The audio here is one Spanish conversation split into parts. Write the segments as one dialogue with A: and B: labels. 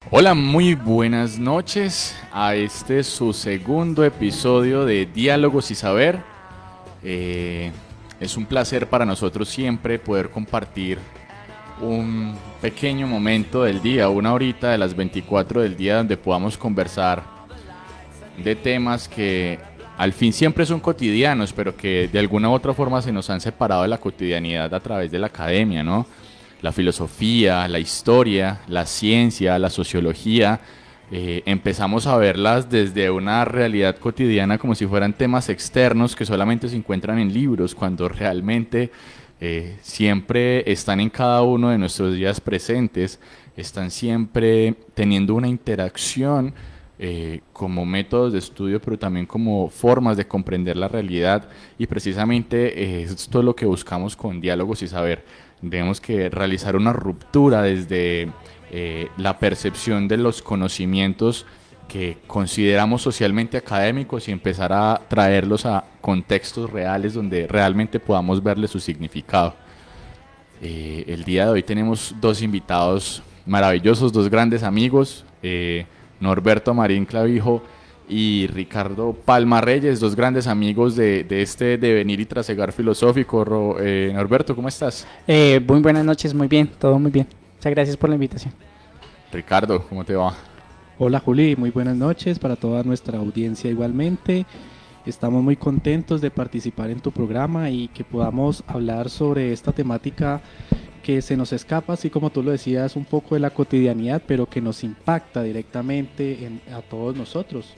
A: Hola, muy buenas noches a este su segundo episodio de Diálogos y Saber. Eh, es un placer para nosotros siempre poder compartir un pequeño momento del día, una horita de las 24 del día donde podamos conversar de temas que al fin siempre son cotidianos, pero que de alguna u otra forma se nos han separado de la cotidianidad a través de la academia, ¿no? La filosofía, la historia, la ciencia, la sociología, empezamos a verlas desde una realidad cotidiana como si fueran temas externos que solamente se encuentran en libros, cuando realmente siempre están en cada uno de nuestros días presentes, están siempre teniendo una interacción como métodos de estudio, pero también como formas de comprender la realidad. Y precisamente esto es lo que buscamos con Diálogos y Saber. Tenemos que realizar una ruptura desde la percepción de los conocimientos que consideramos socialmente académicos y empezar a traerlos a contextos reales donde realmente podamos verle su significado. El día de hoy tenemos dos invitados maravillosos, dos grandes amigos, Norberto Marín Clavijo y Ricardo Palma Reyes, dos grandes amigos de este devenir y trasegar filosófico. Norberto, ¿cómo estás?
B: Muy buenas noches, muy bien, todo muy bien. Muchas gracias por la invitación.
A: Ricardo, ¿cómo te va?
C: Hola Juli, muy buenas noches para toda nuestra audiencia igualmente. Estamos muy contentos de participar en tu programa y que podamos hablar sobre esta temática que se nos escapa, así como tú lo decías, un poco de la cotidianidad, pero que nos impacta directamente a todos nosotros.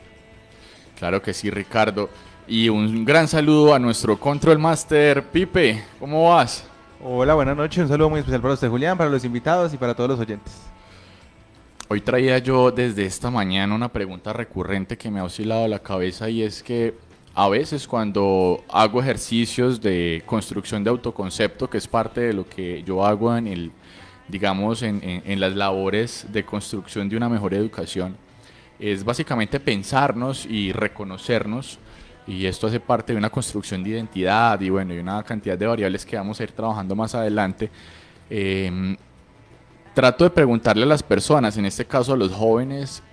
A: Claro que sí, Ricardo. Y un gran saludo a nuestro Control Master, Pipe. ¿Cómo vas?
D: Hola, buenas noches. Un saludo muy especial para usted, Julián, para los invitados y para todos los oyentes.
A: Hoy traía yo desde esta mañana una pregunta recurrente que me ha oscilado la cabeza, y es que a veces cuando hago ejercicios de construcción de autoconcepto, que es parte de lo que yo hago en el, digamos, en las labores de construcción de una mejor educación, es básicamente pensarnos y reconocernos, y esto hace parte de una construcción de identidad y bueno, y una cantidad de variables que vamos a ir trabajando más adelante. Eh, Trato de preguntarle a las personas, en este caso a los jóvenes,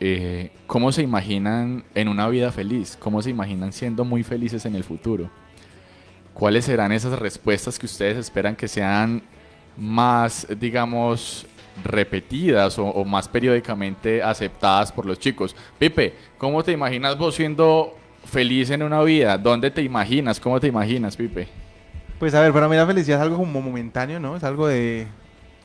A: cómo se imaginan en una vida feliz, cómo se imaginan siendo muy felices en el futuro. ¿Cuáles serán esas respuestas que ustedes esperan que sean más, digamos, repetidas o más periódicamente aceptadas por los chicos? Pipe, ¿cómo te imaginas vos siendo feliz en una vida? ¿Dónde te imaginas? ¿Cómo te imaginas, Pipe?
D: Pues a ver, para mí la felicidad es algo como momentáneo, ¿no? Es algo de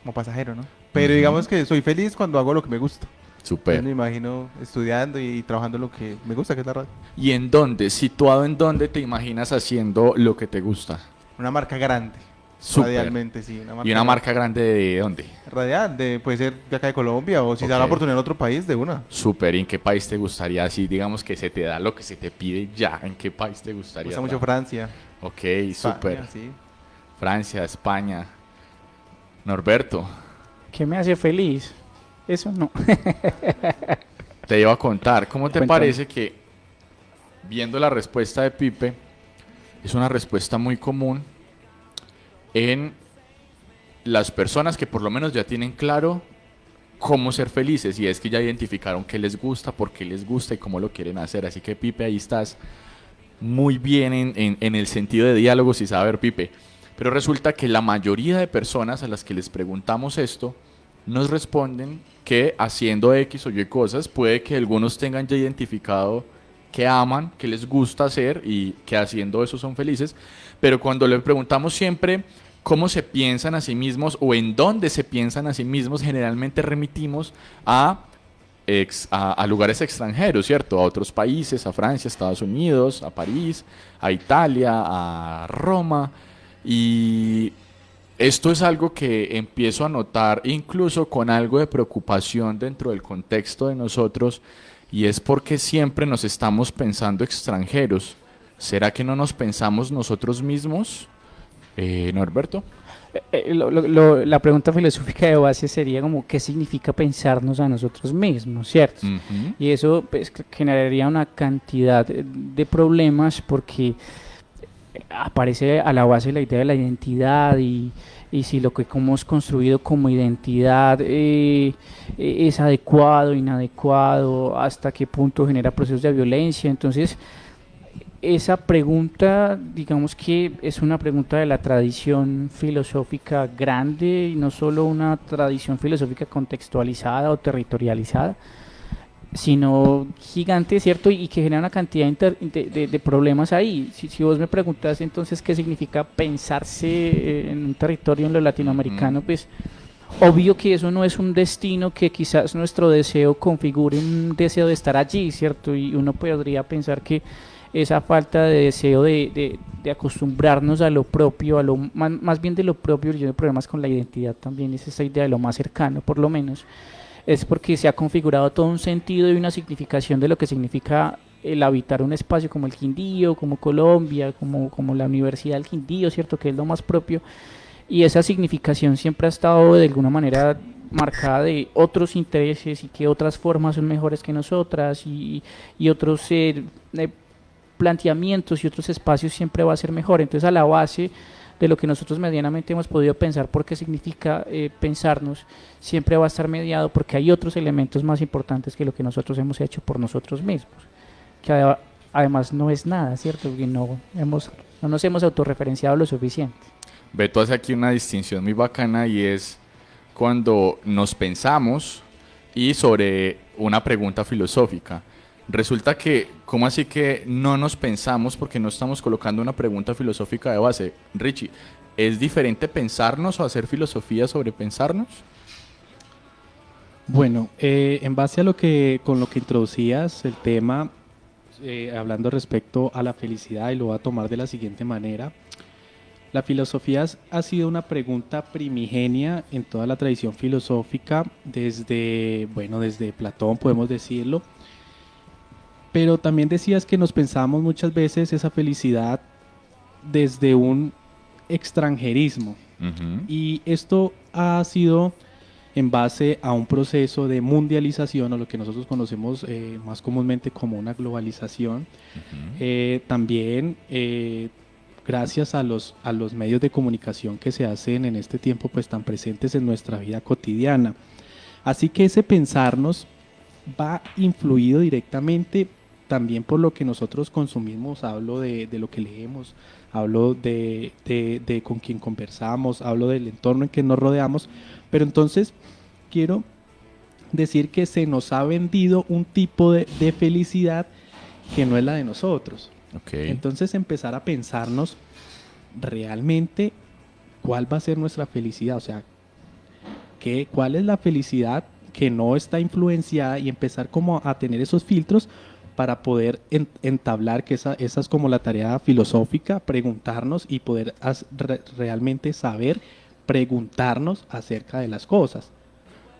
D: como pasajero, ¿no? Pero
A: Ujú.
D: digamos que soy feliz cuando hago lo que me gusta. Entonces
A: Super.
D: me imagino estudiando y trabajando lo que me gusta, que es la radio.
A: ¿Y en dónde? ¿Situado en dónde te imaginas haciendo lo que te gusta?
D: Una marca grande,
A: Súper.
D: radialmente, sí, una
A: ¿Y
D: marca
A: una
D: grande.
A: marca grande de dónde?
D: Radial, puede ser de acá de Colombia o si se da la
A: Ok.
D: oportunidad en otro país, de una.
A: Súper. ¿Y en qué país te gustaría? Así digamos que se te da lo que se te pide ya. ¿En qué país te
D: Me
A: gustaría
D: gusta mucho
A: trabajar?
D: Francia,
A: Ok, súper.
D: España, sí.
A: Francia, España. Norberto,
B: ¿Qué me hace feliz? Eso no.
A: te iba a contar. ¿Cómo te
B: Cuéntame.
A: parece que, viendo la respuesta de Pipe, es una respuesta muy común en las personas que por lo menos ya tienen claro cómo ser felices, y es que ya identificaron qué les gusta, por qué les gusta y cómo lo quieren hacer? Así que, Pipe, ahí estás muy bien en el sentido de diálogos y saber, Pipe. Pero resulta que la mayoría de personas a las que les preguntamos esto nos responden que haciendo X o Y cosas puede que algunos tengan ya identificado que aman, que les gusta hacer y que haciendo eso son felices, pero cuando le preguntamos siempre cómo se piensan a sí mismos o en dónde se piensan a sí mismos, generalmente remitimos a a lugares extranjeros, ¿cierto? A otros países, a Francia, a Estados Unidos, a París, a Italia, a Roma. Y esto es algo que empiezo a notar incluso con algo de preocupación dentro del contexto de nosotros, y es porque siempre nos estamos pensando extranjeros. ¿Será que no nos pensamos nosotros mismos, Norberto?
B: La pregunta filosófica de base sería como qué significa pensarnos a nosotros mismos, ¿cierto?
A: Ujú.
B: Y eso pues, generaría una cantidad de problemas porque aparece a la base la idea de la identidad y si lo que hemos construido como identidad es adecuado, inadecuado, hasta qué punto genera procesos de violencia. Entonces, esa pregunta, digamos que es una pregunta de la tradición filosófica grande, y no solo una tradición filosófica contextualizada o territorializada, sino gigante, ¿cierto? Y que genera una cantidad de problemas ahí. Si vos me preguntas entonces qué significa pensarse en un territorio en lo latinoamericano, pues obvio que eso no es un destino que quizás nuestro deseo configure un deseo de estar allí, ¿cierto? Y uno podría pensar que esa falta de deseo de acostumbrarnos a lo propio, a lo más bien de lo propio, yo tengo problemas con la identidad también, es esa idea de lo más cercano, por lo menos, es porque se ha configurado todo un sentido y una significación de lo que significa el habitar un espacio como el Quindío, como Colombia, como la Universidad del Quindío, ¿cierto? Que es lo más propio, y esa significación siempre ha estado de alguna manera marcada de otros intereses y que otras formas son mejores que nosotras y otros planteamientos y otros espacios siempre va a ser mejor. Entonces, a la base de lo que nosotros medianamente hemos podido pensar por qué significa pensarnos, siempre va a estar mediado porque hay otros elementos más importantes que lo que nosotros hemos hecho por nosotros mismos, que además no es nada, ¿cierto? Porque no nos hemos autorreferenciado lo suficiente.
A: Beto hace aquí una distinción muy bacana, y es cuando nos pensamos y sobre una pregunta filosófica. Resulta que, ¿cómo así que no nos pensamos porque no estamos colocando una pregunta filosófica de base? Richie, ¿es diferente pensarnos o hacer filosofía sobre pensarnos?
C: Bueno, en base a con lo que introducías el tema, hablando respecto a la felicidad, y lo voy a tomar de la siguiente manera. La filosofía ha sido una pregunta primigenia en toda la tradición filosófica, desde Platón, podemos decirlo. Pero también decías que nos pensamos muchas veces esa felicidad desde un extranjerismo. Y esto ha sido en base a un proceso de mundialización, o lo que nosotros conocemos más comúnmente como una globalización. También gracias a los medios de comunicación que se hacen en este tiempo, pues tan presentes en nuestra vida cotidiana. Así que ese pensarnos va influido directamente también por lo que nosotros consumimos. Hablo de lo que leemos, hablo de con quién conversamos, hablo del entorno en que nos rodeamos. Pero entonces quiero decir que se nos ha vendido un tipo de felicidad que no es la de nosotros.
A: Okay.
C: Entonces empezar a pensarnos realmente cuál va a ser nuestra felicidad, o sea, cuál es la felicidad que no está influenciada, y empezar como a tener esos filtros para poder entablar, que esa es como la tarea filosófica, preguntarnos y poder realmente saber preguntarnos acerca de las cosas.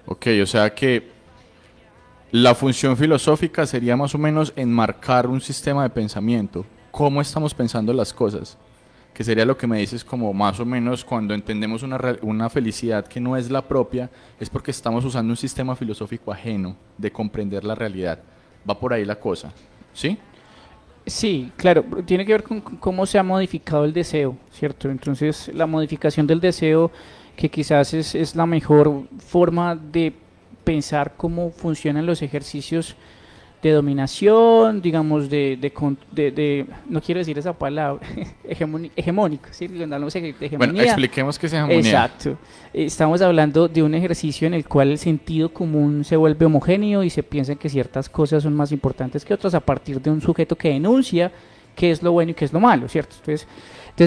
A: Ok, o sea que la función filosófica sería más o menos enmarcar un sistema de pensamiento, cómo estamos pensando las cosas, que sería lo que me dices como más o menos cuando entendemos una felicidad que no es la propia, es porque estamos usando un sistema filosófico ajeno de comprender la realidad. Va por ahí la cosa, ¿sí?
B: Sí, claro, tiene que ver con cómo se ha modificado el deseo, ¿cierto? Entonces, la modificación del deseo, que quizás es la mejor forma de pensar cómo funcionan los ejercicios de dominación, digamos, no quiero decir esa palabra, hegemónico, ¿sí? Cuando hablamos de hegemonía.
A: Bueno, expliquemos qué es hegemonía.
B: Exacto. Estamos hablando de un ejercicio en el cual el sentido común se vuelve homogéneo y se piensa que ciertas cosas son más importantes que otras a partir de un sujeto que denuncia qué es lo bueno y qué es lo malo, ¿cierto? Entonces,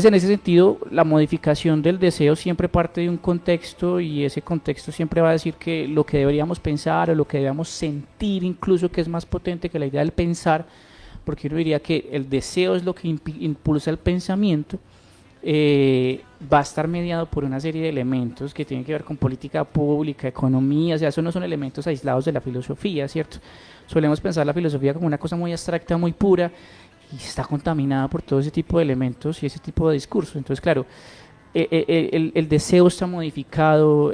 B: en ese sentido, la modificación del deseo siempre parte de un contexto, y ese contexto siempre va a decir que lo que deberíamos pensar o lo que deberíamos sentir, incluso, que es más potente que la idea del pensar, porque uno diría que el deseo es lo que impulsa el pensamiento, va a estar mediado por una serie de elementos que tienen que ver con política pública, economía. O sea, eso no son elementos aislados de la filosofía, ¿cierto? Solemos pensar la filosofía como una cosa muy abstracta, muy pura, y está contaminada por todo ese tipo de elementos y ese tipo de discursos. Entonces, claro, el deseo está modificado,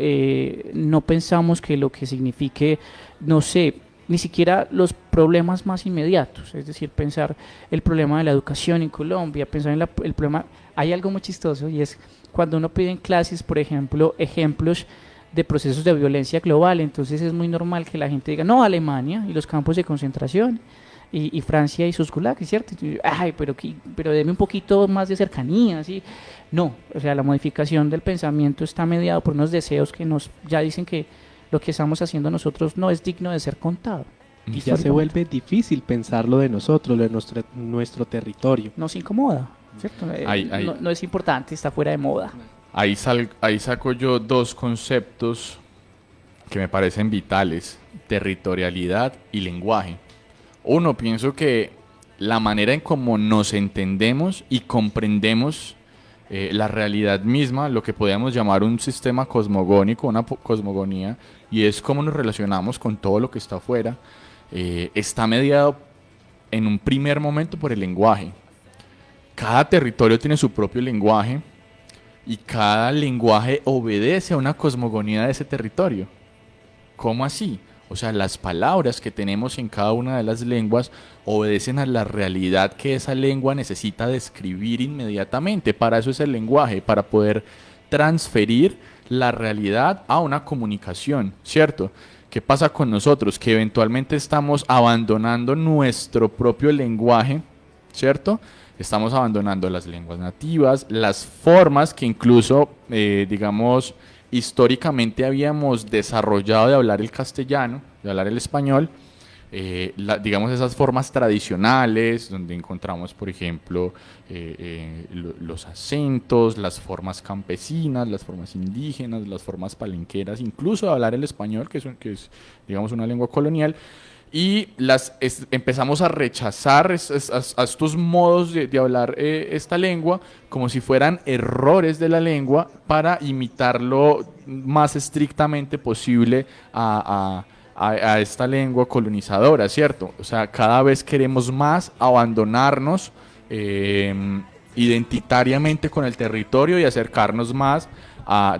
B: no pensamos que lo que signifique, no sé, ni siquiera los problemas más inmediatos, es decir, pensar el problema de la educación en Colombia, pensar en el problema. Hay algo muy chistoso, y es cuando uno pide en clases, por ejemplo, ejemplos de procesos de violencia global, entonces es muy normal que la gente diga, no, Alemania y los campos de concentración, y Francia y sus gulags, ¿cierto? Ay, pero deme un poquito más de cercanía, ¿sí? No, o sea, la modificación del pensamiento está mediado por unos deseos que nos ya dicen que lo que estamos haciendo nosotros no es digno de ser contado.
C: Y ya se vuelve difícil pensarlo de nosotros, lo de nuestro territorio.
B: Nos incomoda, ¿cierto? No es importante, está fuera de moda.
A: Ahí saco yo dos conceptos que me parecen vitales: territorialidad y lenguaje. Uno, pienso que la manera en cómo nos entendemos y comprendemos la realidad misma, lo que podríamos llamar un sistema cosmogónico, una cosmogonía, y es cómo nos relacionamos con todo lo que está afuera, está mediado en un primer momento por el lenguaje. Cada territorio tiene su propio lenguaje y cada lenguaje obedece a una cosmogonía de ese territorio. ¿Cómo así? O sea, las palabras que tenemos en cada una de las lenguas obedecen a la realidad que esa lengua necesita describir inmediatamente. Para eso es el lenguaje, para poder transferir la realidad a una comunicación, ¿cierto? ¿Qué pasa con nosotros? Que eventualmente estamos abandonando nuestro propio lenguaje, ¿cierto? Estamos abandonando las lenguas nativas, las formas que incluso, digamos, históricamente habíamos desarrollado de hablar el castellano, de hablar el español, digamos esas formas tradicionales, donde encontramos, por ejemplo, los acentos, las formas campesinas, las formas indígenas, las formas palenqueras, incluso de hablar el español, que es digamos, una lengua colonial, y empezamos a rechazar a estos modos de hablar esta lengua como si fueran errores de la lengua para imitarlo más estrictamente posible a esta lengua colonizadora, ¿cierto? O sea, cada vez queremos más abandonarnos identitariamente con el territorio y acercarnos más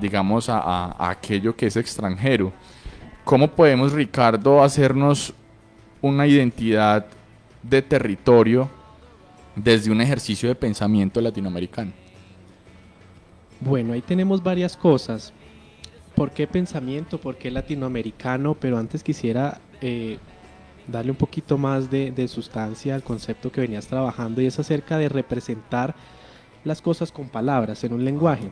A: digamos, a aquello que es extranjero. ¿Cómo podemos, Ricardo, hacernos una identidad de territorio desde un ejercicio de pensamiento latinoamericano?
C: Bueno, ahí tenemos varias cosas. ¿Por qué pensamiento? ¿Por qué latinoamericano? Pero antes quisiera darle un poquito más de sustancia al concepto que venías trabajando, y es acerca de representar las cosas con palabras en un lenguaje.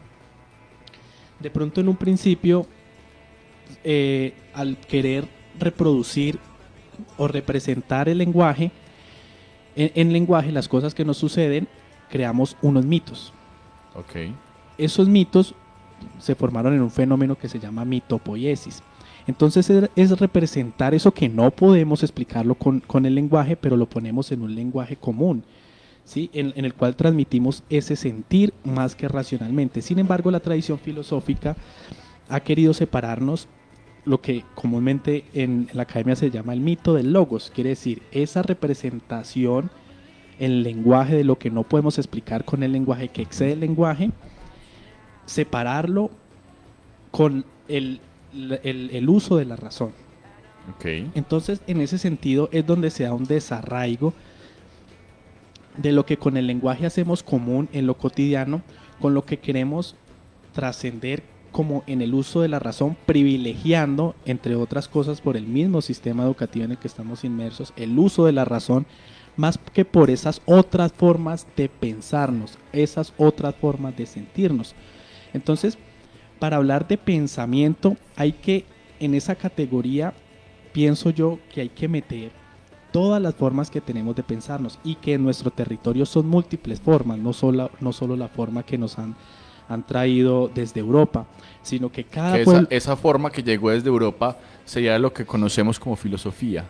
C: De pronto, en un principio, al querer reproducir o representar el lenguaje, en lenguaje, las cosas que nos suceden, creamos unos mitos.
A: Okay.
C: Esos mitos se formaron en un fenómeno que se llama mitopoiesis. Entonces es representar eso que no podemos explicarlo con el lenguaje, pero lo ponemos en un lenguaje común, ¿sí? En el cual transmitimos ese sentir más que racionalmente. Sin embargo, la tradición filosófica ha querido separarnos lo que comúnmente en la academia se llama el mito del logos, quiere decir esa representación en lenguaje de lo que no podemos explicar con el lenguaje, que excede el lenguaje, separarlo con el uso de la razón.
A: Okay.
C: Entonces, en ese sentido es donde se da un desarraigo de lo que con el lenguaje hacemos común en lo cotidiano, con lo que queremos trascender como en el uso de la razón, privilegiando, entre otras cosas, por el mismo sistema educativo en el que estamos inmersos, el uso de la razón, más que por esas otras formas de pensarnos, esas otras formas de sentirnos. Entonces, para hablar de pensamiento, hay que, en esa categoría, pienso yo que hay que meter todas las formas que tenemos de pensarnos, y que en nuestro territorio son múltiples formas, no solo la forma que nos han traído desde Europa, sino que cada
A: que esa forma que llegó desde Europa sería lo que conocemos como filosofía.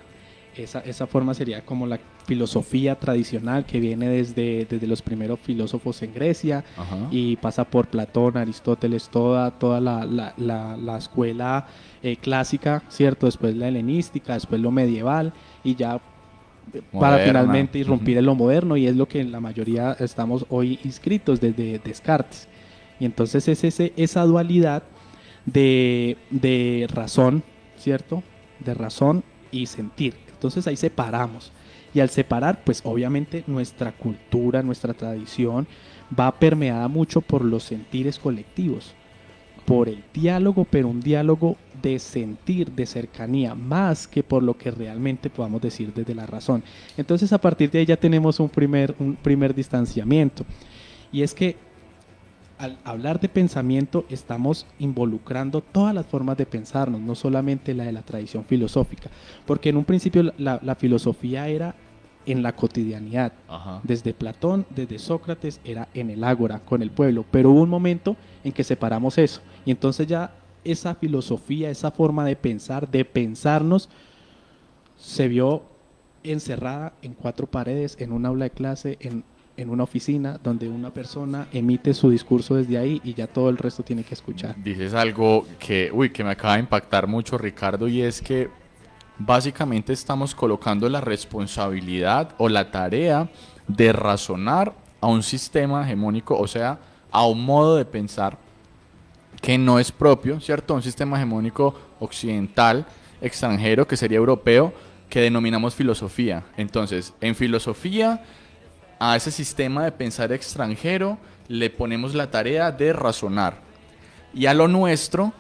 C: Esa forma sería como la filosofía tradicional que viene desde los primeros filósofos en Grecia. Ajá. Y pasa por Platón, Aristóteles, toda la escuela clásica, ¿cierto? Después la helenística, después lo medieval, y ya moderna, para finalmente irrumpir en lo moderno, y es lo que la mayoría estamos hoy inscritos desde Descartes. Y entonces es esa dualidad de razón, ¿cierto? De razón y sentir. Entonces ahí separamos. Y al separar, pues obviamente nuestra cultura, nuestra tradición va permeada mucho por los sentires colectivos, por el diálogo, pero un diálogo de sentir, de cercanía, más que por lo que realmente podamos decir desde la razón. Entonces a partir de ahí ya tenemos un primer distanciamiento. Y es que al hablar de pensamiento estamos involucrando todas las formas de pensarnos, no solamente la de la tradición filosófica, porque en un principio la filosofía era en la cotidianidad.
A: Ajá.
C: Desde Platón, desde Sócrates, era en el ágora, con el pueblo, pero hubo un momento en que separamos eso, y entonces ya esa filosofía, esa forma de pensar, de pensarnos, se vio encerrada en cuatro paredes, en un aula de clase, en una oficina, donde una persona emite su discurso desde ahí y ya todo el resto tiene que escuchar.
A: Dices algo que me acaba de impactar mucho, Ricardo, y es que básicamente estamos colocando la responsabilidad o la tarea de razonar a un sistema hegemónico, o sea, a un modo de pensar que no es propio, ¿cierto? Un sistema hegemónico occidental, extranjero, que sería europeo, que denominamos filosofía. Entonces, en filosofía, a ese sistema de pensar extranjero le ponemos la tarea de razonar. Y a lo nuestro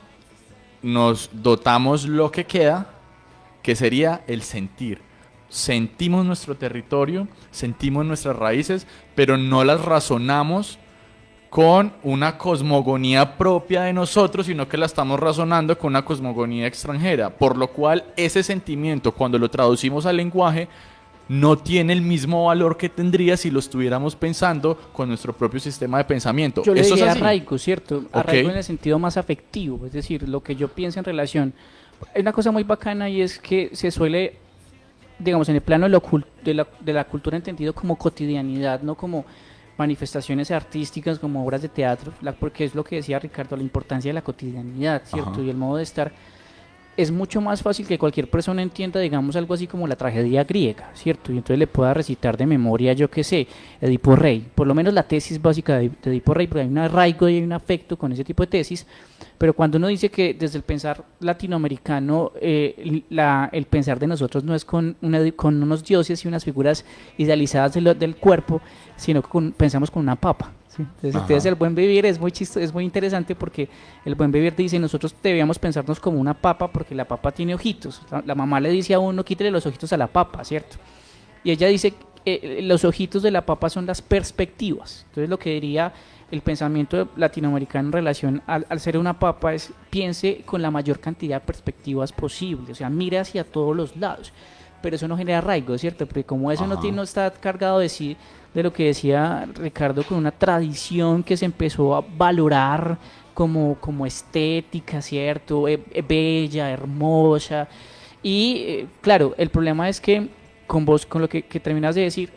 A: nos dotamos lo que queda, que sería el sentir. Sentimos nuestro territorio, sentimos nuestras raíces, pero no las razonamos con una cosmogonía propia de nosotros, sino que la estamos razonando con una cosmogonía extranjera, por lo cual ese sentimiento, cuando lo traducimos al lenguaje, no tiene el mismo valor que tendría si lo estuviéramos pensando con nuestro propio sistema de pensamiento.
B: Yo le
A: ¿Eso es
B: diría
A: así?
B: arraigo, ¿cierto?
A: Ok.
B: Arraigo en el sentido más afectivo, es decir, lo que yo pienso en relación. Hay una cosa muy bacana y es que se suele, digamos, en el plano de la cultura entendido como cotidianidad, no como manifestaciones artísticas, como obras de teatro, porque es lo que decía Ricardo, la importancia de la cotidianidad, ¿cierto?
A: Ajá.
B: Y el modo de estar. Es mucho más fácil que cualquier persona entienda, digamos, algo así como la tragedia griega, ¿cierto? Y entonces le pueda recitar de memoria, yo qué sé, Edipo Rey, por lo menos la tesis básica de Edipo Rey, porque hay un arraigo y hay un afecto con ese tipo de tesis, pero cuando uno dice que desde el pensar latinoamericano, el pensar de nosotros no es con unos dioses y unas figuras idealizadas del cuerpo, sino que pensamos con una papa. ¿Sí? Entonces el buen vivir es muy chistoso, es muy interesante porque el buen vivir dice nosotros debíamos pensarnos como una papa porque la papa tiene ojitos. La mamá le dice a uno quítele los ojitos a la papa, ¿cierto? Y ella dice los ojitos de la papa son las perspectivas. Entonces lo que diría el pensamiento latinoamericano en relación al ser una papa es piense con la mayor cantidad de perspectivas posible, o sea, mire hacia todos los lados. Pero eso no genera arraigo, ¿cierto? Porque como eso no está cargado de sí, de lo que decía Ricardo, con una tradición que se empezó a valorar como estética, ¿cierto? Bella, hermosa. Y claro, el problema es que con vos, con lo que terminas de decir,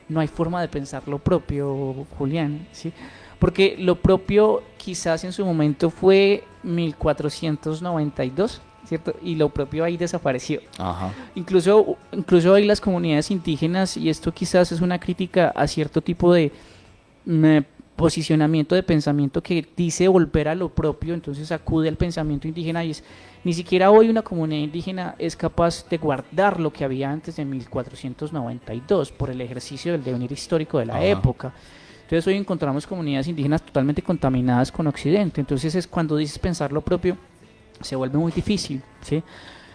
B: no hay forma de pensar lo propio, Julián, ¿sí? Porque lo propio quizás en su momento fue 1492, ¿cierto? Y lo propio ahí desapareció.
A: Ajá.
B: Incluso hay las comunidades indígenas, y esto quizás es una crítica a cierto tipo de posicionamiento de pensamiento que dice volver a lo propio, entonces acude al pensamiento indígena y ni siquiera hoy una comunidad indígena es capaz de guardar lo que había antes de 1492 por el ejercicio del devenir histórico de la época. Entonces hoy encontramos comunidades indígenas totalmente contaminadas con Occidente, entonces es cuando dices pensar lo propio se vuelve muy difícil, ¿sí?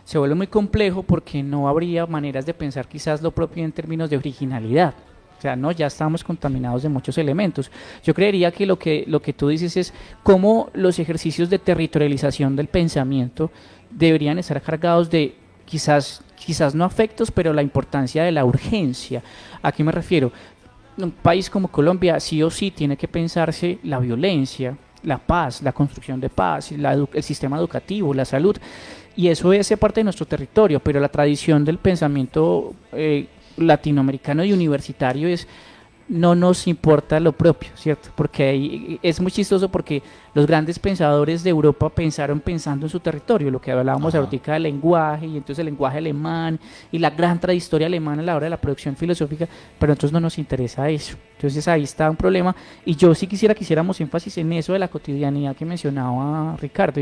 B: Se vuelve muy complejo porque no habría maneras de pensar quizás lo propio en términos de originalidad. O sea, no, ya estamos contaminados de muchos elementos. Yo creería que lo que tú dices es cómo los ejercicios de territorialización del pensamiento deberían estar cargados de quizás no afectos, pero la importancia de la urgencia. ¿A qué me refiero? Un país como Colombia sí o sí tiene que pensarse la violencia, la paz, la construcción de paz, el sistema educativo, la salud, y eso es parte de nuestro territorio, pero la tradición del pensamiento latinoamericano y universitario es no nos importa lo propio, ¿cierto? Porque es muy chistoso porque los grandes pensadores de Europa pensaron pensando en su territorio, lo que hablábamos ahorita del lenguaje, y entonces el lenguaje alemán y la gran trayectoria alemana a la hora de la producción filosófica, pero a nosotros no nos interesa eso. Entonces ahí está un problema, y yo sí quisiéramos énfasis en eso de la cotidianidad que mencionaba Ricardo.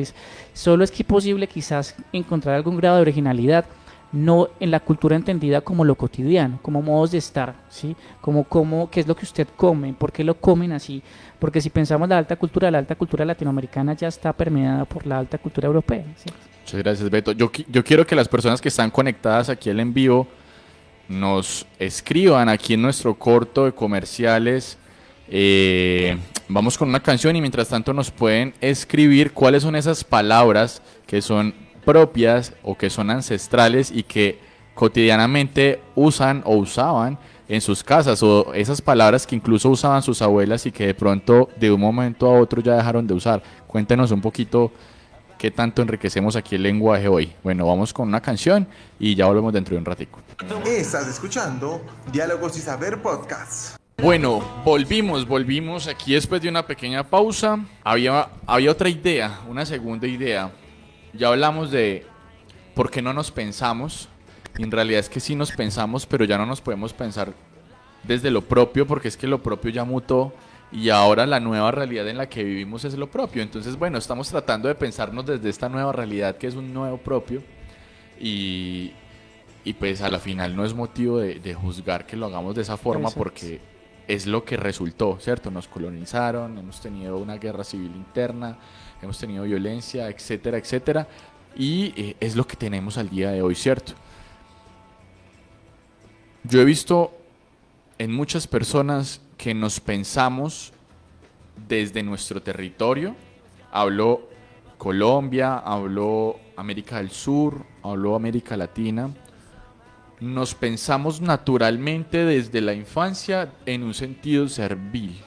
B: Solo es que posible quizás encontrar algún grado de originalidad no en la cultura entendida como lo cotidiano, como modos de estar, ¿sí? Como qué es lo que usted come, por qué lo comen así, porque si pensamos la alta cultura latinoamericana ya está permeada por la alta cultura europea, ¿sí?
A: Muchas gracias, Beto. Yo quiero que las personas que están conectadas aquí al en vivo nos escriban aquí en nuestro corto de comerciales. Vamos con una canción y mientras tanto nos pueden escribir cuáles son esas palabras que son propias o que son ancestrales y que cotidianamente usan o usaban en sus casas, o esas palabras que incluso usaban sus abuelas y que de pronto de un momento a otro ya dejaron de usar. Cuéntenos un poquito qué tanto enriquecemos aquí el lenguaje hoy. Bueno, vamos con una canción y ya volvemos dentro de un ratico.
E: Estás escuchando Diálogos y Saber Podcast.
A: Bueno, volvimos aquí después de una pequeña pausa. Había otra idea, una segunda idea. Ya hablamos de por qué no nos pensamos. Y en realidad es que sí nos pensamos, pero ya no nos podemos pensar desde lo propio, porque es que lo propio ya mutó y ahora la nueva realidad en la que vivimos es lo propio. Entonces, bueno, estamos tratando de pensarnos desde esta nueva realidad que es un nuevo propio y pues a la final no es motivo de juzgar que lo hagamos de esa forma. Exacto. Porque es lo que resultó, ¿cierto? Nos colonizaron, hemos tenido una guerra civil interna, hemos tenido violencia, etcétera, etcétera, y es lo que tenemos al día de hoy, ¿cierto? Yo he visto en muchas personas que nos pensamos desde nuestro territorio. Hablo Colombia, hablo América del Sur, hablo América Latina. Nos pensamos naturalmente desde la infancia en un sentido servil.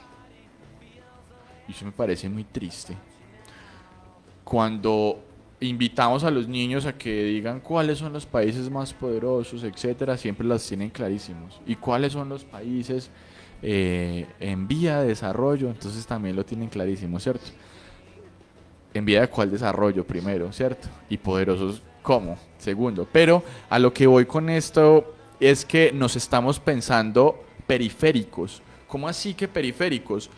A: Y eso me parece muy triste. Cuando invitamos a los niños a que digan cuáles son los países más poderosos, etcétera, siempre las tienen clarísimos. Y cuáles son los países en vía de desarrollo, entonces también lo tienen clarísimo, ¿cierto? ¿En vía de cuál desarrollo primero, cierto? Y poderosos, ¿cómo? Segundo. Pero a lo que voy con esto es que nos estamos pensando periféricos. ¿Cómo así que periféricos?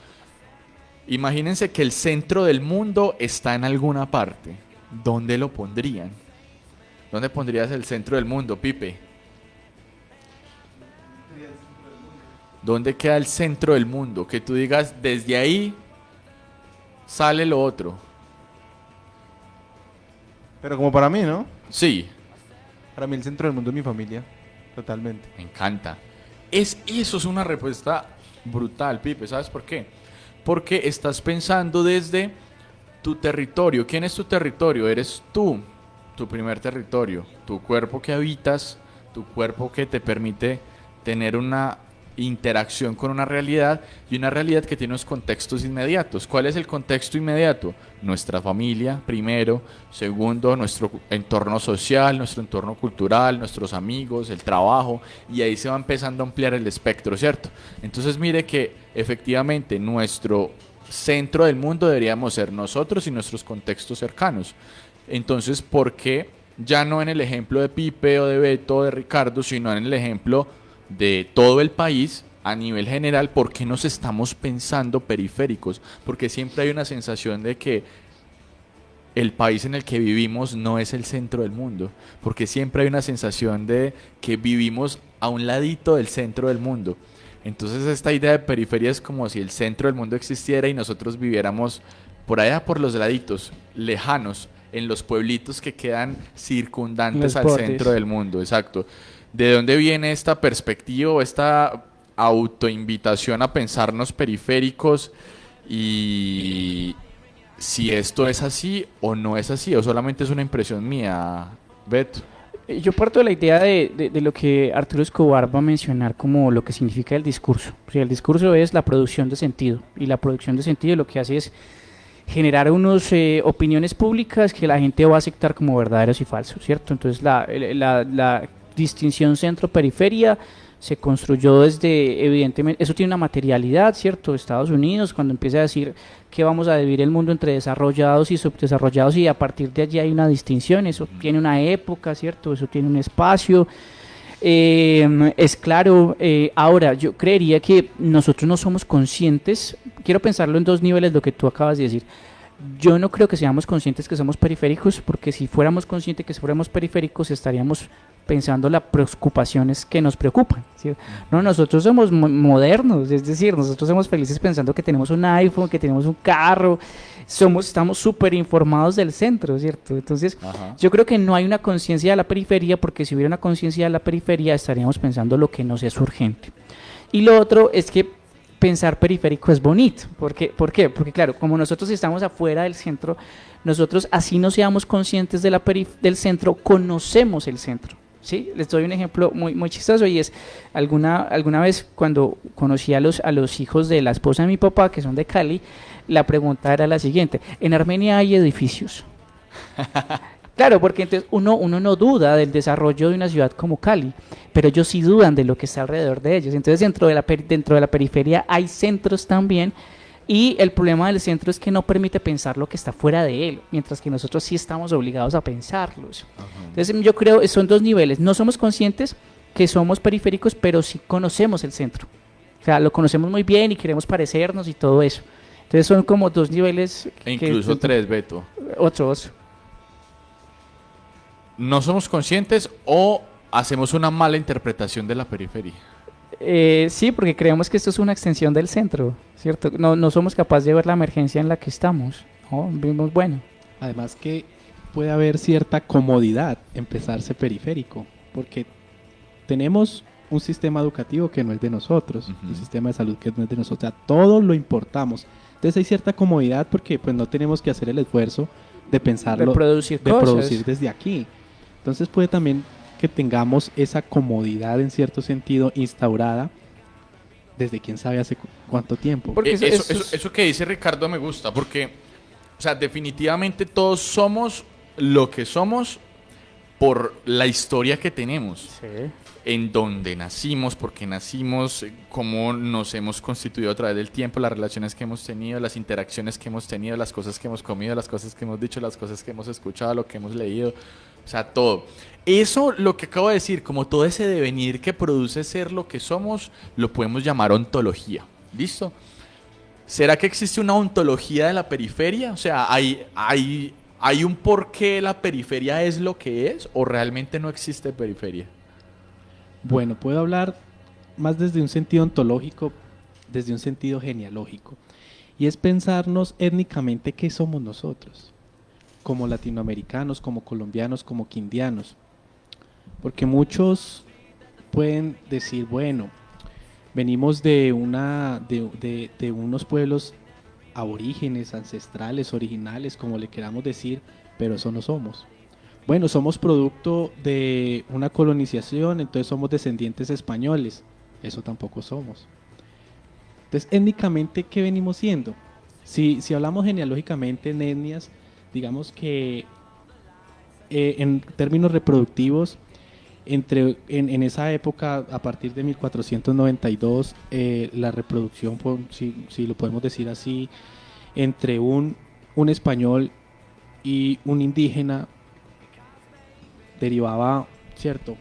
A: Imagínense que el centro del mundo está en alguna parte. ¿Dónde lo pondrían? ¿Dónde pondrías el centro del mundo, Pipe? ¿Dónde queda el centro del mundo? Que tú digas, desde ahí sale lo otro.
D: Pero como para mí, ¿no?
A: Sí.
D: Para mí el centro del mundo es mi familia, totalmente.
A: Me encanta. Eso es una respuesta brutal, Pipe. ¿Sabes por qué? Porque estás pensando desde tu territorio. ¿Quién es tu territorio? Eres tú, tu primer territorio. Tu cuerpo que habitas, tu cuerpo que te permite tener una interacción con una realidad y una realidad que tiene unos contextos inmediatos. ¿Cuál es el contexto inmediato? Nuestra familia, primero. Segundo, nuestro entorno social, nuestro entorno cultural, nuestros amigos, el trabajo, y ahí se va empezando a ampliar el espectro, ¿cierto? Entonces mire que efectivamente nuestro centro del mundo deberíamos ser nosotros y nuestros contextos cercanos. Entonces, ¿por qué ya no en el ejemplo de Pipe o de Beto o de Ricardo, sino en el ejemplo de todo el país a nivel general? ¿Por qué nos estamos pensando periféricos? Porque siempre hay una sensación de que el país en el que vivimos no es el centro del mundo, porque siempre hay una sensación de que vivimos a un ladito del centro del mundo. Entonces esta idea de periferia es como si el centro del mundo existiera y nosotros viviéramos por allá por los laditos, lejanos, en los pueblitos que quedan circundantes al centro del mundo. Exacto. ¿De dónde viene esta perspectiva o esta autoinvitación a pensarnos periféricos? Y si esto es así o no es así, o solamente es una impresión mía, Beto.
B: Yo parto de la idea de lo que Arturo Escobar va a mencionar como lo que significa el discurso. O sea, el discurso es la producción de sentido, y la producción de sentido lo que hace es generar unas opiniones públicas que la gente va a aceptar como verdaderos y falsos, ¿cierto? Entonces la distinción centro-periferia se construyó desde, evidentemente, eso tiene una materialidad, ¿cierto? Estados Unidos, cuando empieza a decir que vamos a dividir el mundo entre desarrollados y subdesarrollados, y a partir de allí hay una distinción, eso tiene una época, ¿cierto? Eso tiene un espacio, es claro. Ahora, yo creería que nosotros no somos conscientes, quiero pensarlo en dos niveles, lo que tú acabas de decir. Yo no creo que seamos conscientes que somos periféricos, porque si fuéramos conscientes que fuéramos periféricos estaríamos pensando las preocupaciones que nos preocupan, ¿sí? No, nosotros somos modernos, es decir, nosotros somos felices pensando que tenemos un iPhone, que tenemos un carro, estamos súper informados del centro, ¿cierto? Entonces,
A: Ajá.
B: yo creo que no hay una conciencia de la periferia, porque si hubiera una conciencia de la periferia estaríamos pensando lo que nos es urgente. Y lo otro es que pensar periférico es bonito. ¿Por qué? Porque claro, como nosotros estamos afuera del centro, nosotros así no seamos conscientes de del centro, conocemos el centro. ¿Sí? Les doy un ejemplo muy chistoso, y es alguna vez cuando conocí a los hijos de la esposa de mi papá, que son de Cali, la pregunta era la siguiente: ¿en Armenia hay edificios? Claro, porque entonces uno no duda del desarrollo de una ciudad como Cali, pero ellos sí dudan de lo que está alrededor de ellos. Entonces dentro de la periferia hay centros también, y el problema del centro es que no permite pensar lo que está fuera de él, mientras que nosotros sí estamos obligados a pensarlos. Entonces yo creo que son dos niveles: no somos conscientes que somos periféricos, pero sí conocemos el centro. O sea, lo conocemos muy bien y queremos parecernos y todo eso. Entonces son como dos niveles.
A: E incluso tres, Beto.
B: Otros.
A: ¿No somos conscientes o hacemos una mala interpretación de la periferia?
B: Sí, porque creemos que esto es una extensión del centro, ¿cierto? No somos capaces de ver la emergencia en la que estamos, ¿no? Vimos, bueno.
C: Además que puede haber cierta comodidad en pensarse periférico, porque tenemos un sistema educativo que no es de nosotros, un sistema de salud que no es de nosotros, o sea, todo lo importamos. Entonces hay cierta comodidad porque pues no tenemos que hacer el esfuerzo de pensarlo,
B: De producir
C: de
B: cosas.
C: producir desde aquí. Entonces puede también que tengamos esa comodidad en cierto sentido instaurada desde quién sabe hace cuánto tiempo.
B: Porque
A: Eso que dice Ricardo me gusta, porque, o sea, definitivamente todos somos lo que somos por la historia que tenemos, en donde nacimos, porque nacimos, cómo nos hemos constituido a través del tiempo, las relaciones que hemos tenido, las interacciones que hemos tenido, las cosas que hemos comido, las cosas que hemos dicho, las cosas que hemos escuchado, lo que hemos leído, o sea, todo. Eso, lo que acabo de decir, como todo ese devenir que produce ser lo que somos, lo podemos llamar ontología. ¿Listo? ¿Será que existe una ontología de la periferia? O sea, ¿hay un por qué la periferia es lo que es, o realmente no existe periferia?
C: Bueno, puedo hablar más desde un sentido ontológico, desde un sentido genealógico, y es pensarnos étnicamente qué somos nosotros, como latinoamericanos, como colombianos, como quindianos, porque muchos pueden decir, bueno, venimos de unos pueblos aborígenes, ancestrales, originales, como le queramos decir, pero eso no somos. Bueno, somos producto de una colonización, entonces somos descendientes españoles. Eso tampoco somos. Entonces, étnicamente, ¿qué venimos siendo? Si hablamos genealógicamente en etnias, digamos que en términos reproductivos, en esa época, a partir de 1492, la reproducción, si lo podemos decir así, entre un español y un indígena, derivaba, ¿cierto?,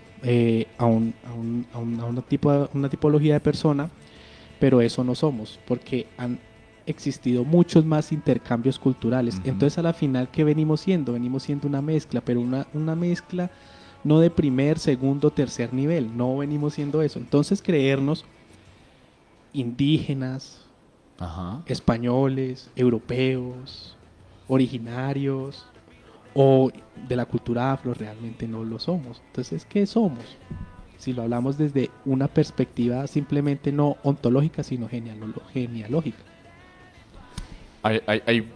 C: a una tipología de persona, pero eso no somos, porque han existido muchos más intercambios culturales. Entonces, a la final, ¿qué venimos siendo? Venimos siendo una mezcla, pero una mezcla no de primer, segundo, tercer nivel, no venimos siendo eso. Entonces, creernos indígenas, españoles, europeos, originarios o de la cultura afro, realmente no lo somos. Entonces, ¿qué somos? Si lo hablamos desde una perspectiva simplemente no ontológica, sino genealógica.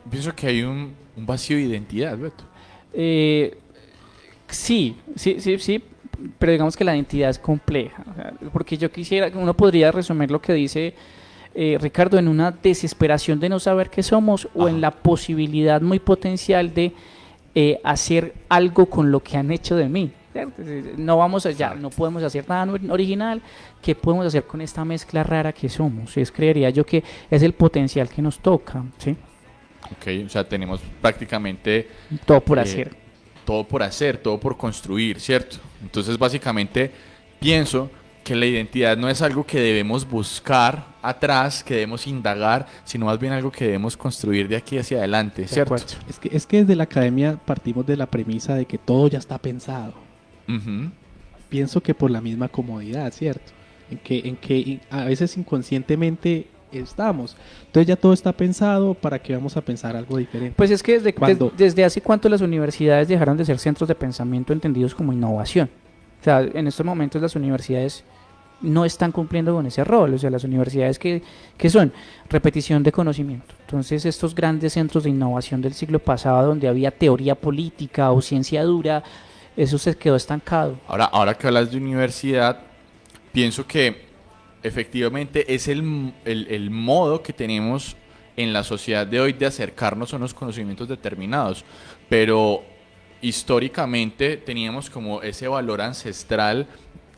A: Pienso que hay un vacío de identidad, Beto.
B: Sí, pero digamos que la identidad es compleja, o sea, porque uno podría resumir lo que dice Ricardo en una desesperación de no saber qué somos, o en la posibilidad muy potencial de hacer algo con lo que han hecho de mí. ¿Cierto? No vamos allá, no podemos hacer nada original. ¿Qué podemos hacer con esta mezcla rara que somos? Creería yo que es el potencial que nos toca, ¿sí?
A: Ok, o sea, tenemos prácticamente
B: todo por hacer.
A: Todo por hacer, todo por construir, ¿cierto? Entonces, básicamente, pienso que la identidad no es algo que debemos buscar atrás, que debemos indagar, sino más bien algo que debemos construir de aquí hacia adelante, ¿cierto?
C: Es que desde la academia partimos de la premisa de que todo ya está pensado. pienso que por la misma comodidad, ¿cierto? En que a veces inconscientemente estamos. Entonces ya todo está pensado, ¿para qué vamos a pensar algo diferente?
B: Pues es que
C: Cuando-
B: desde hace cuánto las universidades dejaron de ser centros de pensamiento entendidos como innovación. O sea, en estos momentos las universidades no están cumpliendo con ese rol. O sea, las universidades que son repetición de conocimiento. Entonces, estos grandes centros de innovación del siglo pasado, donde había teoría política o ciencia dura, eso se quedó estancado.
A: Ahora que hablas de universidad, pienso que efectivamente es el modo que tenemos en la sociedad de hoy de acercarnos a unos conocimientos determinados, pero históricamente teníamos como ese valor ancestral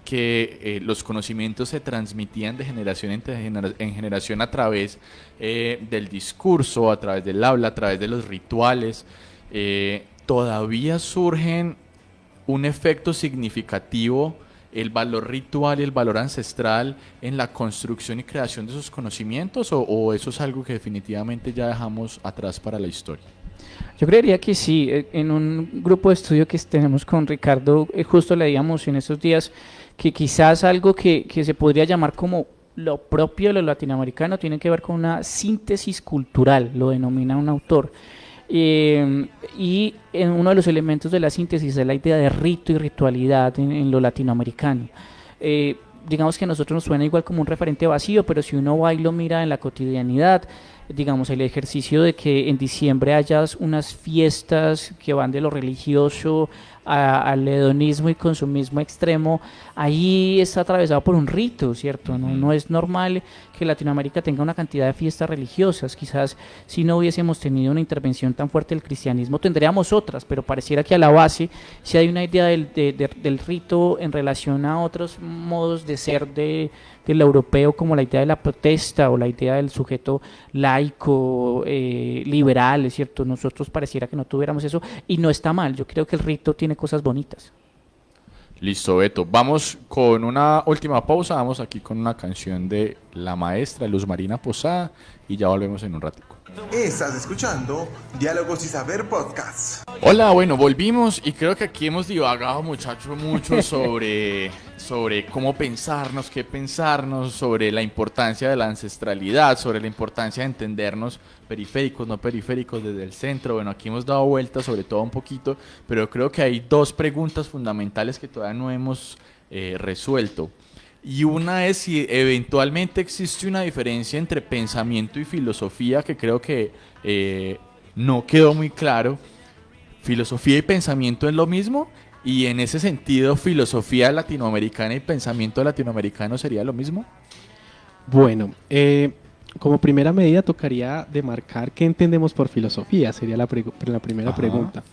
A: que los conocimientos se transmitían de generación en generación a través del discurso, a través del habla, a través de los rituales. Todavía surgen un efecto significativo el valor ritual y el valor ancestral en la construcción y creación de esos conocimientos, o eso es algo que definitivamente ya dejamos atrás para la historia?
B: Yo creería que sí. En un grupo de estudio que tenemos con Ricardo, justo leíamos en estos días que quizás algo que se podría llamar como lo propio de lo latinoamericano tiene que ver con una síntesis cultural, lo denomina un autor. Y uno de los elementos de la síntesis es la idea de rito y ritualidad en lo latinoamericano. Digamos que a nosotros nos suena igual como un referente vacío, pero si uno va y lo mira en la cotidianidad, digamos el ejercicio de que en diciembre hayas unas fiestas que van de lo religioso al hedonismo y consumismo extremo, ahí está atravesado por un rito, ¿cierto? No es normal que Latinoamérica tenga una cantidad de fiestas religiosas. Quizás si no hubiésemos tenido una intervención tan fuerte del cristianismo tendríamos otras, pero pareciera que a la base sí hay una idea del rito en relación a otros modos de ser del europeo, como la idea de la protesta o la idea del sujeto laico, liberal, ¿es cierto? Nosotros pareciera que no tuviéramos eso y no está mal. Yo creo que el rito tiene cosas bonitas.
A: Listo, Beto. Vamos con una última pausa. Vamos aquí con una canción de la maestra Luz Marina Posada y ya volvemos en un ratico.
E: Estás escuchando Diálogos y Saber Podcast.
A: Hola, bueno, volvimos y creo que aquí hemos divagado, muchachos, mucho sobre cómo pensarnos, qué pensarnos, sobre la importancia de la ancestralidad, sobre la importancia de entendernos periféricos, no periféricos, desde el centro. Bueno, aquí hemos dado vueltas sobre todo un poquito, pero creo que hay dos preguntas fundamentales que todavía no hemos resuelto. Y una es si eventualmente existe una diferencia entre pensamiento y filosofía, que creo que no quedó muy claro. ¿Filosofía y pensamiento es lo mismo? Y en ese sentido, ¿filosofía latinoamericana y pensamiento latinoamericano sería lo mismo?
C: Bueno, como primera medida tocaría demarcar qué entendemos por filosofía, sería la primera
A: Ajá.
C: pregunta.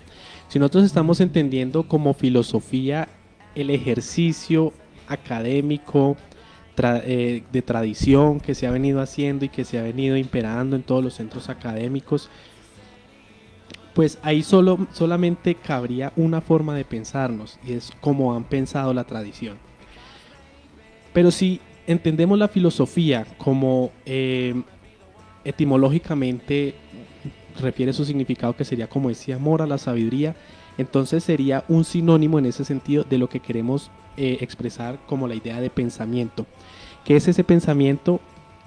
C: Si nosotros estamos entendiendo como filosofía el ejercicio académico de tradición que se ha venido haciendo y que se ha venido imperando en todos los centros académicos, pues ahí solamente cabría una forma de pensarnos, y es como han pensado la tradición. Pero si entendemos la filosofía como etimológicamente refiere su significado, que sería como ese amor a la sabiduría, entonces sería un sinónimo en ese sentido de lo que queremos expresar como la idea de pensamiento, que es ese pensamiento,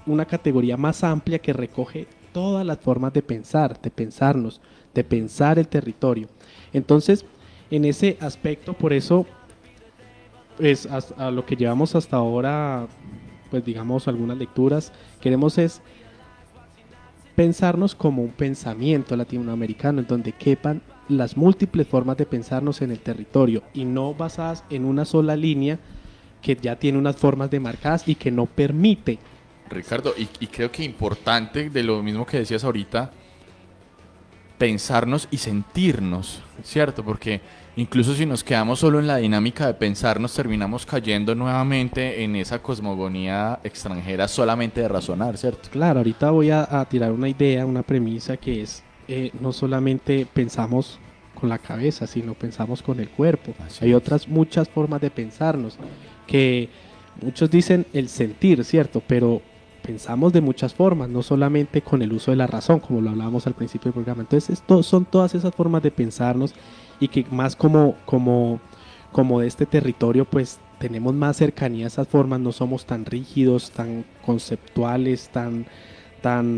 C: una categoría más amplia que recoge todas las formas de pensar, de pensarnos, de pensar el territorio. Entonces, en ese aspecto, por eso, pues a lo que llevamos hasta ahora, pues digamos algunas lecturas, queremos es pensarnos como un pensamiento latinoamericano en donde quepan las múltiples formas de pensarnos en el territorio y no basadas en una sola línea que ya tiene unas formas demarcadas y que no permite.
A: Ricardo, y creo que importante, de lo mismo que decías ahorita, pensarnos y sentirnos, ¿cierto? Porque incluso si nos quedamos solo en la dinámica de pensarnos, terminamos cayendo nuevamente en esa cosmogonía extranjera solamente de razonar, ¿cierto?
C: Claro, ahorita voy a tirar una idea, una premisa que es no solamente pensamos con la cabeza, sino pensamos con el cuerpo.
A: Así
C: Hay
A: es.
C: otras muchas formas de pensarnos, que muchos dicen el sentir, ¿cierto? Pero pensamos de muchas formas, no solamente con el uso de la razón, como lo hablábamos al principio del programa. Entonces, son todas esas formas de pensarnos y que más como de este territorio, pues tenemos más cercanía a esas formas, no somos tan rígidos, tan conceptuales, tan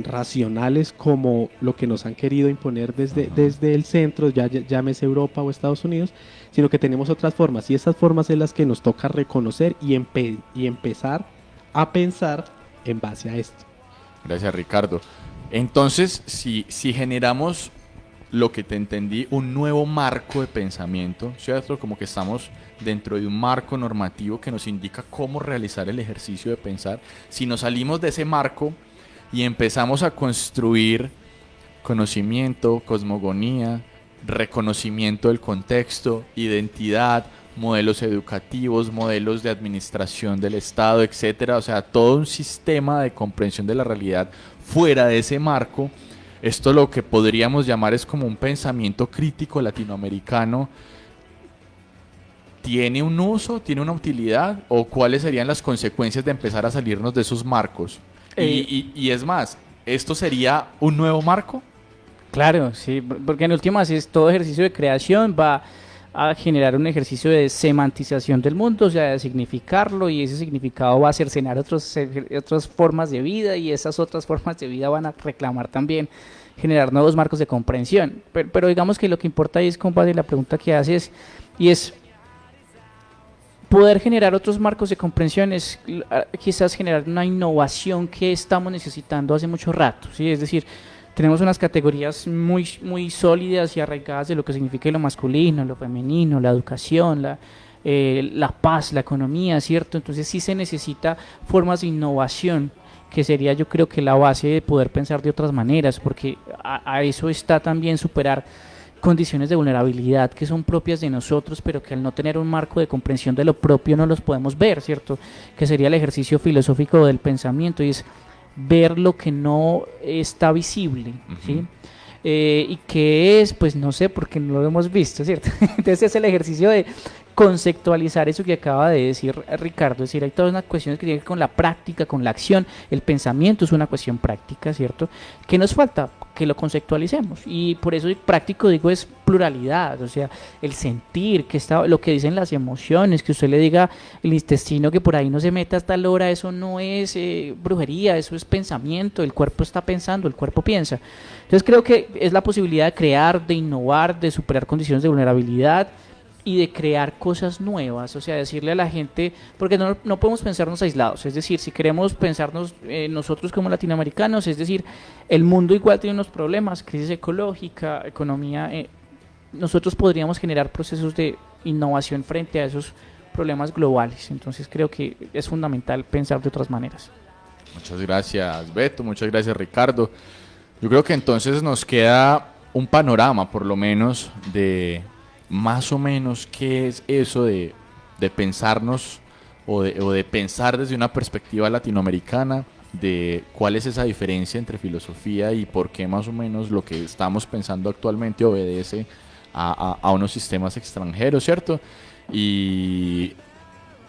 C: racionales como lo que nos han querido imponer desde el centro, llámese Europa o Estados Unidos, sino que tenemos otras formas, y esas formas es las que nos toca reconocer y empezar a pensar en base a esto.
A: Gracias, Ricardo. Entonces, si generamos lo que te entendí, un nuevo marco de pensamiento, ¿cierto? Como que estamos dentro de un marco normativo que nos indica cómo realizar el ejercicio de pensar. Si nos salimos de ese marco y empezamos a construir conocimiento, cosmogonía, reconocimiento del contexto, identidad, modelos educativos, modelos de administración del Estado, etcétera, o sea, todo un sistema de comprensión de la realidad fuera de ese marco. Esto lo que podríamos llamar es como un pensamiento crítico latinoamericano. ¿Tiene un uso? ¿Tiene una utilidad? ¿O cuáles serían las consecuencias de empezar a salirnos de esos marcos? Y es más, ¿esto sería un nuevo marco?
B: Claro, sí, porque en últimas es todo ejercicio de creación va a generar un ejercicio de semantización del mundo, o sea, de significarlo, y ese significado va a cercenar otras formas de vida, y esas otras formas de vida van a reclamar también generar nuevos marcos de comprensión. Pero digamos que lo que importa ahí es, compadre, la pregunta que haces, y es poder generar otros marcos de comprensión, es quizás generar una innovación que estamos necesitando hace mucho rato, ¿sí? Es decir, tenemos unas categorías muy, muy sólidas y arraigadas de lo que significa lo masculino, lo femenino, la educación, la paz, la economía, ¿cierto? Entonces sí se necesita formas de innovación, que sería, yo creo, que la base de poder pensar de otras maneras, porque a eso está también superar condiciones de vulnerabilidad que son propias de nosotros, pero que al no tener un marco de comprensión de lo propio no los podemos ver, ¿cierto? Que sería el ejercicio filosófico del pensamiento, y es ver lo que no está visible, ¿sí? Y que es, pues no sé, porque no lo hemos visto, ¿cierto? Entonces es el ejercicio de conceptualizar eso que acaba de decir Ricardo, es decir, hay todas unas cuestiones que tienen que ver con la práctica, con la acción, el pensamiento es una cuestión práctica, ¿cierto? ¿Qué nos falta? Que lo conceptualicemos, y por eso práctico digo es pluralidad, o sea, el sentir, lo que dicen las emociones, que usted le diga el intestino que por ahí no se meta hasta la hora, eso no es brujería, eso es pensamiento, el cuerpo está pensando, el cuerpo piensa. Entonces creo que es la posibilidad de crear, de innovar, de superar condiciones de vulnerabilidad y de crear cosas nuevas, o sea, decirle a la gente, porque no podemos pensarnos aislados, es decir, si queremos pensarnos nosotros como latinoamericanos, es decir, el mundo igual tiene unos problemas, crisis ecológica, economía, nosotros podríamos generar procesos de innovación frente a esos problemas globales, entonces creo que es fundamental pensar de otras maneras.
A: Muchas gracias, Beto, muchas gracias, Ricardo. Yo creo que entonces nos queda un panorama, por lo menos, de más o menos qué es eso de pensarnos o de pensar desde una perspectiva latinoamericana, de cuál es esa diferencia entre filosofía y por qué más o menos lo que estamos pensando actualmente obedece a unos sistemas extranjeros, ¿cierto? Y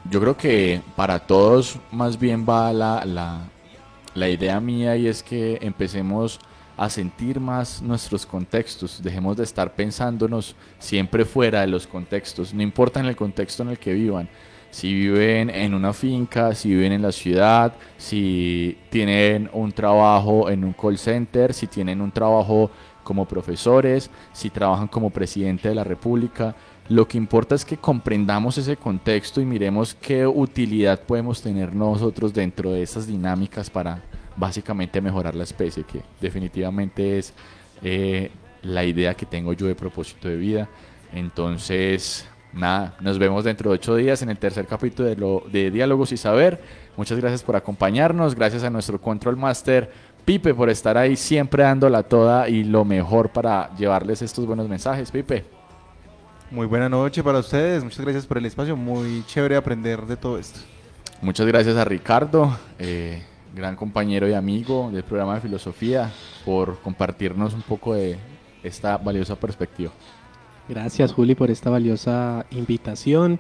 A: yo creo que para todos más bien va la idea mía, y es que empecemos a sentir más nuestros contextos, dejemos de estar pensándonos siempre fuera de los contextos, no importa en el contexto en el que vivan, si viven en una finca, si viven en la ciudad, si tienen un trabajo en un call center, si tienen un trabajo como profesores, si trabajan como presidente de la República. Lo que importa es que comprendamos ese contexto y miremos qué utilidad podemos tener nosotros dentro de esas dinámicas para básicamente mejorar la especie, que definitivamente es la idea que tengo yo de propósito de vida. Entonces, nada, nos vemos dentro de 8 días en el tercer capítulo de Diálogos y Saber. Muchas gracias por acompañarnos, gracias a nuestro Control Master Pipe por estar ahí siempre dándola toda y lo mejor para llevarles estos buenos mensajes. Pipe.
D: Muy buena noche para ustedes, muchas gracias por el espacio, muy chévere aprender de todo esto.
A: Muchas gracias a Ricardo, gran compañero y amigo del programa de filosofía, por compartirnos un poco de esta valiosa perspectiva.
C: Gracias, Juli, por esta valiosa invitación.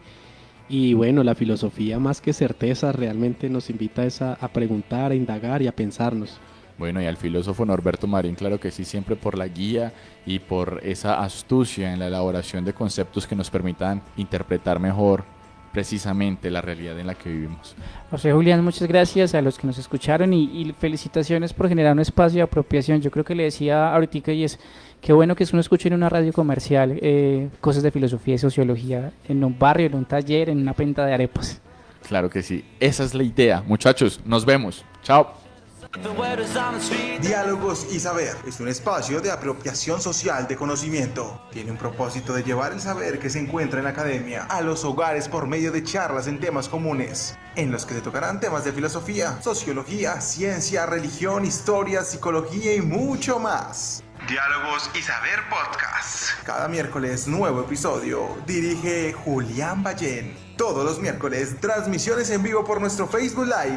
C: Y bueno, la filosofía, más que certeza, realmente nos invita a preguntar, a indagar y a pensarnos.
A: Bueno, y al filósofo Norberto Marín, claro que sí, siempre por la guía y por esa astucia en la elaboración de conceptos que nos permitan interpretar mejor precisamente la realidad en la que vivimos.
B: José Julián, muchas gracias a los que nos escucharon y felicitaciones por generar un espacio de apropiación. Yo creo que le decía ahorita y es qué bueno que uno escuche en una radio comercial cosas de filosofía y sociología en un barrio, en un taller, en una venta de arepas.
A: Claro que sí, esa es la idea. Muchachos, nos vemos. Chao.
E: Diálogos y Saber es un espacio de apropiación social de conocimiento. Tiene un propósito de llevar el saber que se encuentra en la academia a los hogares por medio de charlas en temas comunes, en los que se tocarán temas de filosofía, sociología, ciencia, religión, historia, psicología y mucho más. Diálogos y Saber Podcast. Cada miércoles nuevo episodio. Dirige Julián Ballén. Todos los miércoles transmisiones en vivo por nuestro Facebook Live.